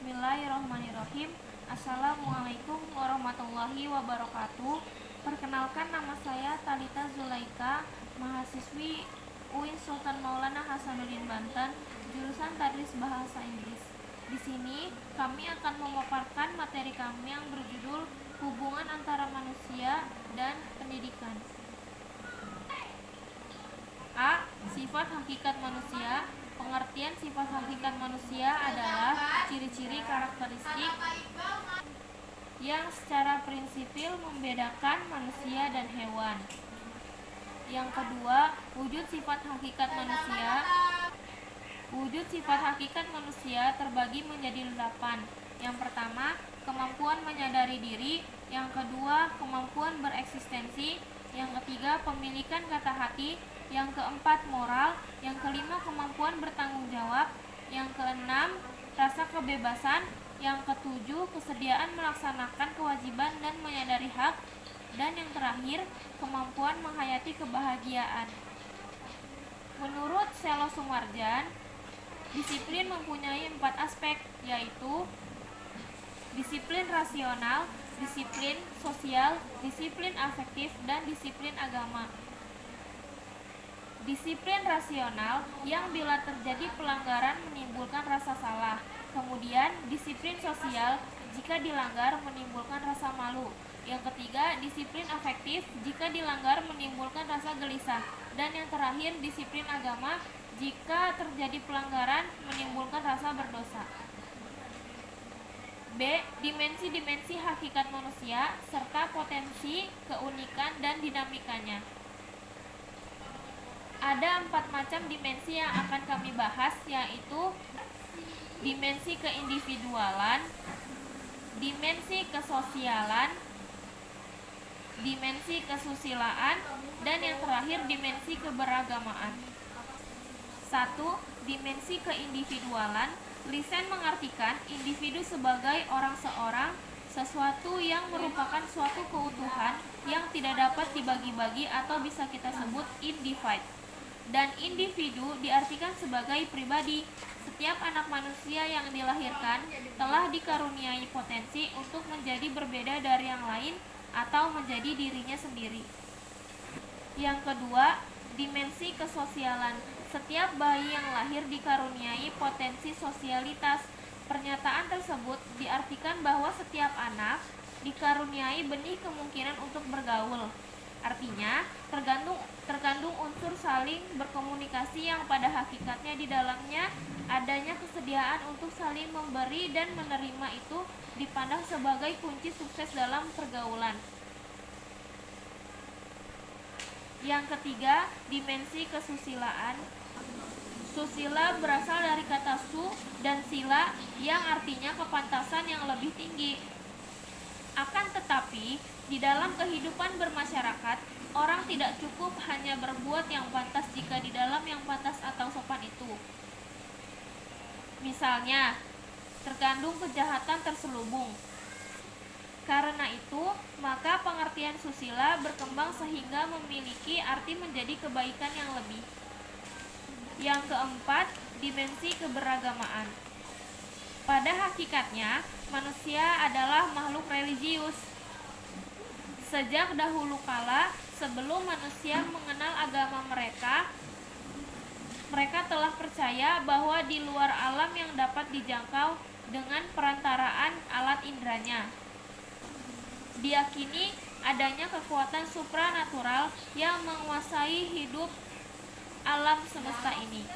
Bismillahirrahmanirrahim. Assalamualaikum warahmatullahi wabarakatuh. Perkenalkan, nama saya Talita Zulaika, mahasiswi UIN Sultan Maulana Hasanuddin Banten, jurusan Tadris Bahasa Inggris. Di sini kami akan memaparkan materi kami yang berjudul Hubungan Antara Manusia dan Pendidikan. A. Sifat hakikat manusia. Pengertian sifat hakikat manusia adalah ciri-ciri karakteristik yang secara prinsipil membedakan manusia dan hewan. Yang kedua, wujud sifat hakikat manusia. Wujud sifat hakikat manusia terbagi menjadi 8. Yang pertama, kemampuan menyadari diri. Yang kedua, kemampuan bereksistensi. Yang ketiga, pemilikan kata hati. Yang keempat, moral. Yang kelima, kemampuan bertanggung jawab. Yang keenam, rasa kebebasan. Yang ketujuh, kesediaan melaksanakan kewajiban dan menyadari hak. Dan yang terakhir, kemampuan menghayati kebahagiaan. Menurut Selo Sumarjan, disiplin mempunyai 4 aspek, yaitu disiplin rasional, disiplin sosial, disiplin afektif, dan disiplin agama. Disiplin rasional yang bila terjadi pelanggaran menimbulkan rasa salah. Kemudian disiplin sosial jika dilanggar menimbulkan rasa malu. Yang ketiga, disiplin afektif jika dilanggar menimbulkan rasa gelisah. Dan yang terakhir, disiplin agama jika terjadi pelanggaran menimbulkan rasa berdosa. B. Dimensi-dimensi hakikat manusia serta potensi, keunikan, dan dinamikanya. Ada 4 macam dimensi yang akan kami bahas, yaitu dimensi keindividualan, dimensi kesosialan, dimensi kesusilaan, dan yang terakhir dimensi keberagamaan. 1. Dimensi keindividualan. Lisan mengartikan individu sebagai orang seorang, sesuatu yang merupakan suatu keutuhan yang tidak dapat dibagi-bagi atau bisa kita sebut individe. Dan individu diartikan sebagai pribadi. Setiap anak manusia yang dilahirkan telah dikaruniai potensi untuk menjadi berbeda dari yang lain atau menjadi dirinya sendiri. Yang kedua, dimensi kesosialan. Setiap bayi yang lahir dikaruniai potensi sosialitas. Pernyataan tersebut diartikan bahwa setiap anak dikaruniai benih kemungkinan untuk bergaul. Artinya, terkandung unsur saling berkomunikasi yang pada hakikatnya di dalamnya adanya kesediaan untuk saling memberi dan menerima itu dipandang sebagai kunci sukses dalam pergaulan. Yang ketiga, dimensi kesusilaan. Susila berasal dari kata su dan sila yang artinya kepantasan yang lebih tinggi. Akan tetapi, di dalam kehidupan bermasyarakat, orang tidak cukup hanya berbuat yang pantas jika di dalam yang pantas atau sopan itu. Misalnya, terkandung kejahatan terselubung. Karena itu, maka pengertian susila berkembang sehingga memiliki arti menjadi kebaikan yang lebih. Yang keempat, dimensi keberagamaan. Pada hakikatnya, manusia adalah makhluk religius. Sejak dahulu kala, sebelum manusia mengenal agama mereka telah percaya bahwa di luar alam yang dapat dijangkau dengan perantaraan alat indranya, diyakini adanya kekuatan supranatural yang menguasai hidup alam semesta ini.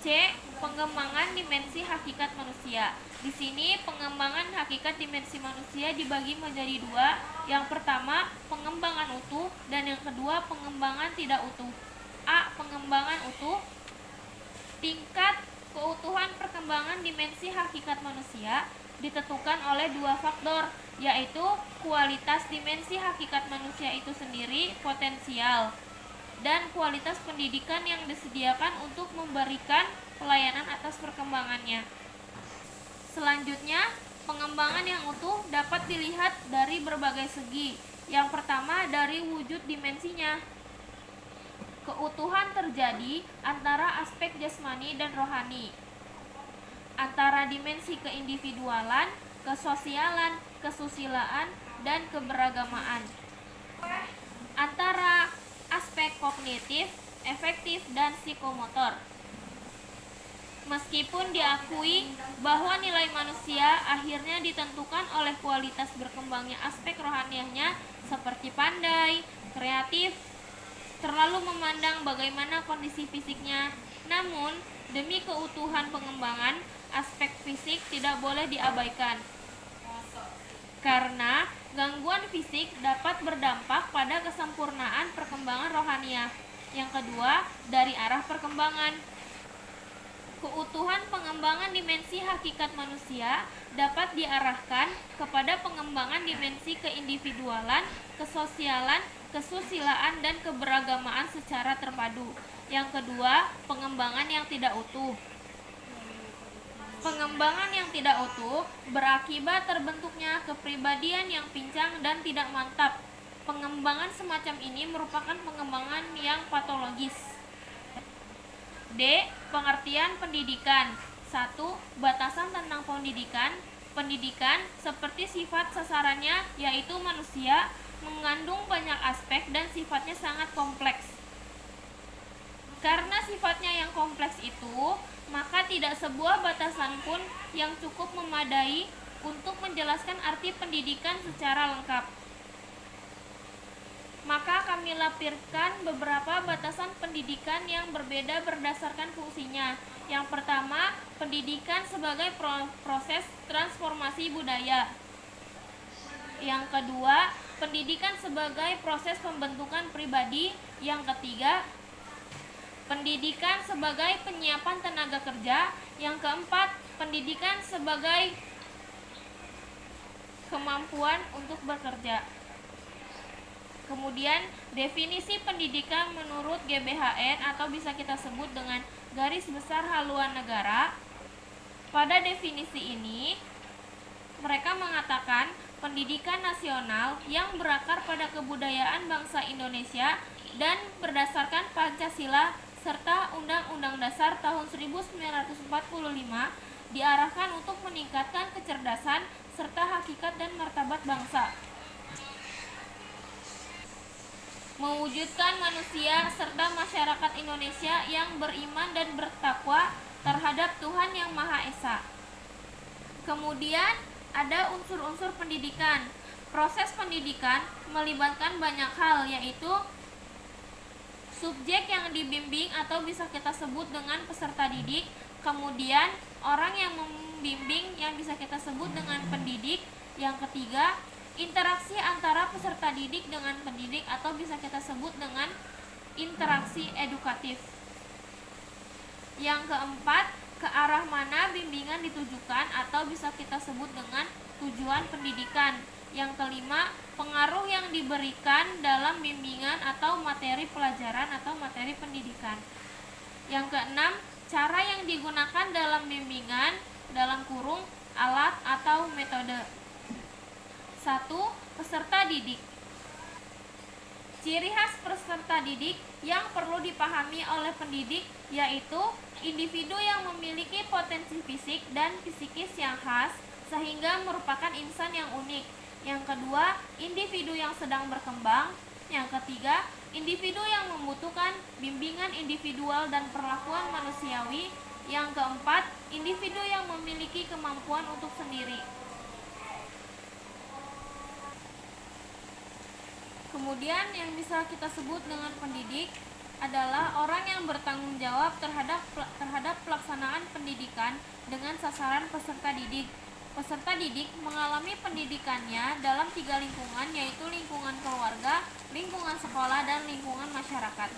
C. Pengembangan dimensi hakikat manusia. Di sini pengembangan hakikat dimensi manusia dibagi menjadi 2. Yang pertama, pengembangan utuh, dan yang kedua, pengembangan tidak utuh. A. Pengembangan utuh. Tingkat keutuhan perkembangan dimensi hakikat manusia ditentukan oleh 2 faktor, yaitu kualitas dimensi hakikat manusia itu sendiri, potensial, dan kualitas pendidikan yang disediakan untuk memberikan pelayanan atas perkembangannya. Selanjutnya, pengembangan yang utuh dapat dilihat dari berbagai segi. Yang pertama, dari wujud dimensinya. Keutuhan terjadi antara aspek jasmani dan rohani. antara dimensi keindividualan, kesosialan, kesusilaan, dan keberagamaan, antara aspek kognitif, efektif, dan psikomotor. Meskipun diakui bahwa nilai manusia akhirnya ditentukan oleh kualitas berkembangnya aspek rohaniahnya seperti pandai, kreatif, terlalu memandang bagaimana kondisi fisiknya, namun demi keutuhan pengembangan, aspek fisik tidak boleh diabaikan. Karena gangguan fisik dapat berdampak pada kesempurnaan perkembangan rohaniah. Yang kedua, dari arah perkembangan. Keutuhan pengembangan dimensi hakikat manusia dapat diarahkan kepada pengembangan dimensi keindividualan, kesosialan, kesusilaan, dan keberagamaan secara terpadu. Yang kedua, pengembangan yang tidak utuh. Pengembangan yang tidak utuh berakibat terbentuknya kepribadian yang pincang dan tidak mantap. Pengembangan semacam ini merupakan pengembangan yang patologis. D. Pengertian pendidikan. 1. Batasan tentang pendidikan. Pendidikan seperti sifat sasarannya yaitu manusia mengandung banyak aspek dan sifatnya sangat kompleks. Karena sifatnya yang kompleks itu, maka tidak sebuah batasan pun yang cukup memadai untuk menjelaskan arti pendidikan secara lengkap. Maka kami lampirkan beberapa batasan pendidikan yang berbeda berdasarkan fungsinya. Yang pertama, pendidikan sebagai proses transformasi budaya. Yang kedua, pendidikan sebagai proses pembentukan pribadi. Yang ketiga, pendidikan sebagai penyiapan tenaga kerja. Yang keempat, pendidikan sebagai kemampuan untuk bekerja. Kemudian, definisi pendidikan menurut GBHN atau bisa kita sebut dengan Garis Besar Haluan Negara. Pada definisi ini, mereka mengatakan pendidikan nasional yang berakar pada kebudayaan bangsa Indonesia dan berdasarkan Pancasila serta Undang-Undang Dasar tahun 1945 diarahkan untuk meningkatkan kecerdasan serta hakikat dan martabat bangsa, mewujudkan manusia serta masyarakat Indonesia yang beriman dan bertakwa terhadap Tuhan Yang Maha Esa. Kemudian ada unsur-unsur pendidikan. Proses pendidikan melibatkan banyak hal, yaitu subjek yang dibimbing atau bisa kita sebut dengan peserta didik, kemudian orang yang membimbing yang bisa kita sebut dengan pendidik. Yang ketiga, interaksi antara peserta didik dengan pendidik atau bisa kita sebut dengan interaksi edukatif. Yang keempat, ke arah mana bimbingan ditujukan atau bisa kita sebut dengan tujuan pendidikan. Yang kelima, pengaruh yang diberikan dalam bimbingan atau materi pelajaran atau materi pendidikan. Yang keenam, cara yang digunakan dalam bimbingan dalam kurung alat atau metode. 1. Peserta didik. Ciri khas peserta didik yang perlu dipahami oleh pendidik yaitu individu yang memiliki potensi fisik dan psikis yang khas sehingga merupakan insan yang unik. Yang kedua, individu yang sedang berkembang. Yang ketiga, individu yang membutuhkan bimbingan individual dan perlakuan manusiawi. Yang keempat, individu yang memiliki kemampuan untuk sendiri. Kemudian yang bisa kita sebut dengan pendidik adalah orang yang bertanggung jawab terhadap pelaksanaan pendidikan dengan sasaran peserta didik. Peserta didik mengalami pendidikannya dalam 3 lingkungan, yaitu lingkungan keluarga, lingkungan sekolah, dan lingkungan masyarakat.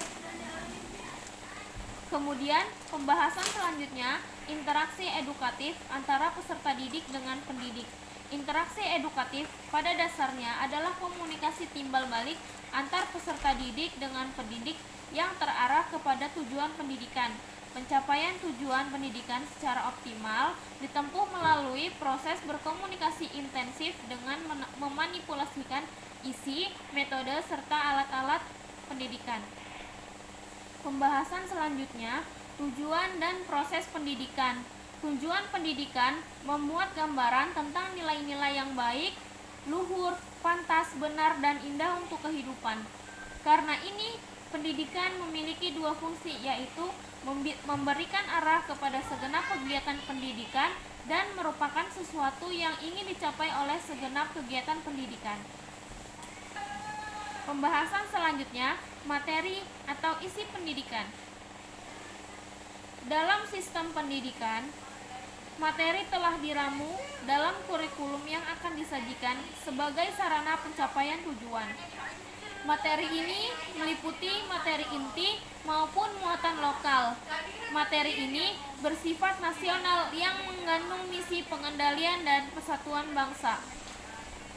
Kemudian pembahasan selanjutnya, interaksi edukatif antara peserta didik dengan pendidik. Interaksi edukatif pada dasarnya adalah komunikasi timbal balik antar peserta didik dengan pendidik yang terarah kepada tujuan pendidikan. Pencapaian tujuan pendidikan secara optimal ditempuh melalui proses berkomunikasi intensif dengan memanipulasikan isi, metode, serta alat-alat pendidikan. Pembahasan selanjutnya, tujuan dan proses pendidikan. Tujuan pendidikan memuat gambaran tentang nilai-nilai yang baik, luhur, pantas, benar, dan indah untuk kehidupan. Karena ini, pendidikan memiliki dua fungsi, yaitu memberikan arah kepada segenap kegiatan pendidikan dan merupakan sesuatu yang ingin dicapai oleh segenap kegiatan pendidikan. Pembahasan selanjutnya, materi atau isi pendidikan. Dalam sistem pendidikan, materi telah diramu dalam kurikulum yang akan disajikan sebagai sarana pencapaian tujuan. Materi ini meliputi materi inti maupun muatan lokal. Materi ini bersifat nasional yang mengandung misi pengendalian dan persatuan bangsa.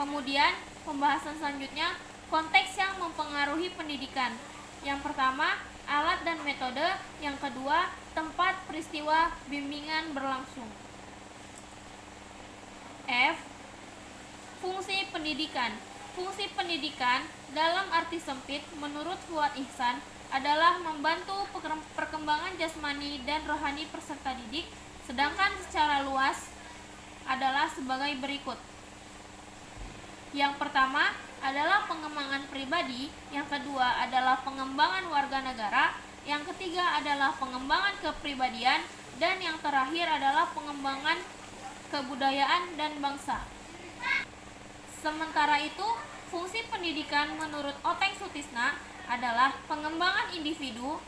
Kemudian, pembahasan selanjutnya, konteks yang mempengaruhi pendidikan. Yang pertama, alat dan metode. Yang kedua, tempat peristiwa bimbingan berlangsung. F. Fungsi pendidikan. Fungsi pendidikan dalam arti sempit menurut Fuad Ihsan adalah membantu perkembangan jasmani dan rohani peserta didik, sedangkan secara luas adalah sebagai berikut. Yang pertama adalah pengembangan pribadi, yang kedua adalah pengembangan warga negara, yang ketiga adalah pengembangan kepribadian, dan yang terakhir adalah pengembangan kebudayaan dan bangsa. Sementara itu, fungsi pendidikan menurut Oteng Sutisna adalah pengembangan individu,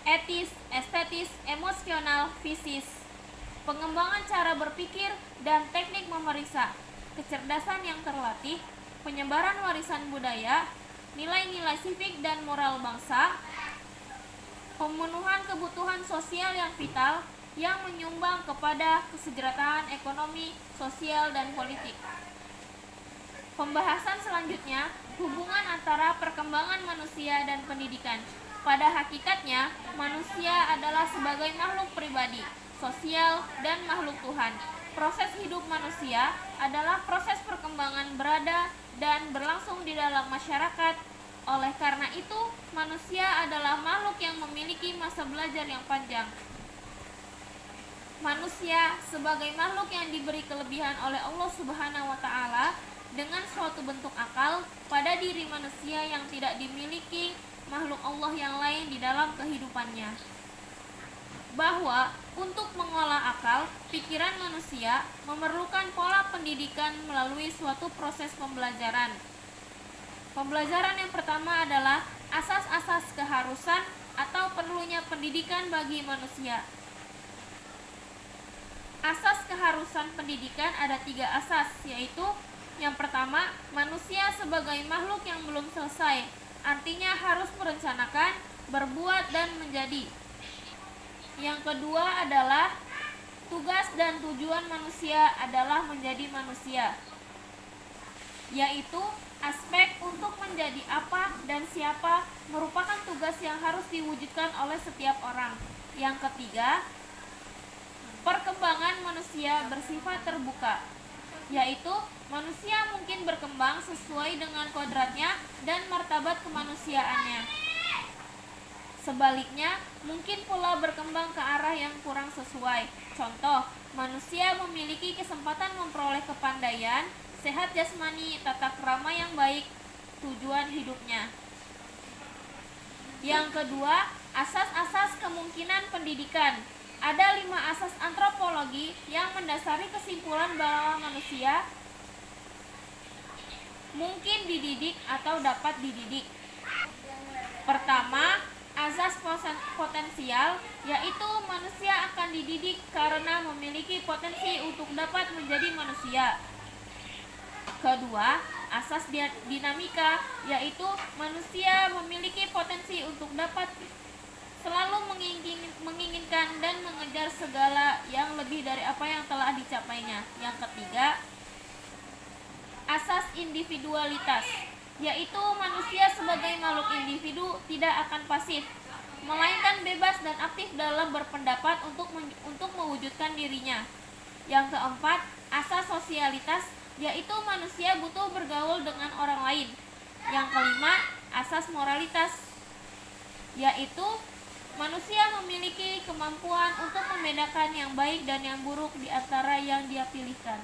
etis, estetis, emosional, fisis, pengembangan cara berpikir dan teknik memeriksa, kecerdasan yang terlatih, penyebaran warisan budaya, nilai-nilai sivik dan moral bangsa, pemenuhan kebutuhan sosial yang vital yang menyumbang kepada kesejahteraan ekonomi, sosial, dan politik. Pembahasan selanjutnya, hubungan antara perkembangan manusia dan pendidikan. Pada hakikatnya, manusia adalah sebagai makhluk pribadi, sosial, dan makhluk Tuhan. Proses hidup manusia adalah proses perkembangan berada dan berlangsung di dalam masyarakat. Oleh karena itu, manusia adalah makhluk yang memiliki masa belajar yang panjang. Manusia sebagai makhluk yang diberi kelebihan oleh Allah Subhanahu wa Ta'ala dengan suatu bentuk akal pada diri manusia yang tidak dimiliki makhluk Allah yang lain di dalam kehidupannya. Bahwa untuk mengolah akal, pikiran manusia memerlukan pola pendidikan melalui suatu proses pembelajaran. Pembelajaran yang pertama adalah asas-asas keharusan atau perlunya pendidikan bagi manusia. Asas keharusan pendidikan ada 3 asas, yaitu yang pertama, manusia sebagai makhluk yang belum selesai, artinya harus merencanakan, berbuat, dan menjadi. Yang kedua adalah tugas dan tujuan manusia adalah menjadi manusia, yaitu aspek untuk menjadi apa dan siapa merupakan tugas yang harus diwujudkan oleh setiap orang. Yang ketiga, perkembangan manusia bersifat terbuka, yaitu manusia mungkin berkembang sesuai dengan kodratnya dan martabat kemanusiaannya. Sebaliknya, mungkin pula berkembang ke arah yang kurang sesuai. Contoh, manusia memiliki kesempatan memperoleh kepandaian, sehat jasmani, tata krama yang baik, tujuan hidupnya. Yang kedua, asas-asas kemungkinan pendidikan. Ada 5 asas antropologi yang mendasari kesimpulan bahwa manusia mungkin dididik atau dapat dididik. Pertama, asas potensial, yaitu manusia akan dididik karena memiliki potensi untuk dapat menjadi manusia. Kedua, asas dinamika, yaitu manusia memiliki potensi untuk dapat selalu menginginkan dan mengejar segala yang lebih dari apa yang telah dicapainya. Yang ketiga, asas individualitas, yaitu manusia sebagai makhluk individu tidak akan pasif, melainkan bebas dan aktif dalam berpendapat untuk mewujudkan dirinya. Yang keempat, asas sosialitas, yaitu manusia butuh bergaul dengan orang lain. Yang kelima, asas moralitas, yaitu Manusia memiliki kemampuan untuk membedakan yang baik dan yang buruk di antara yang dia pilihkan.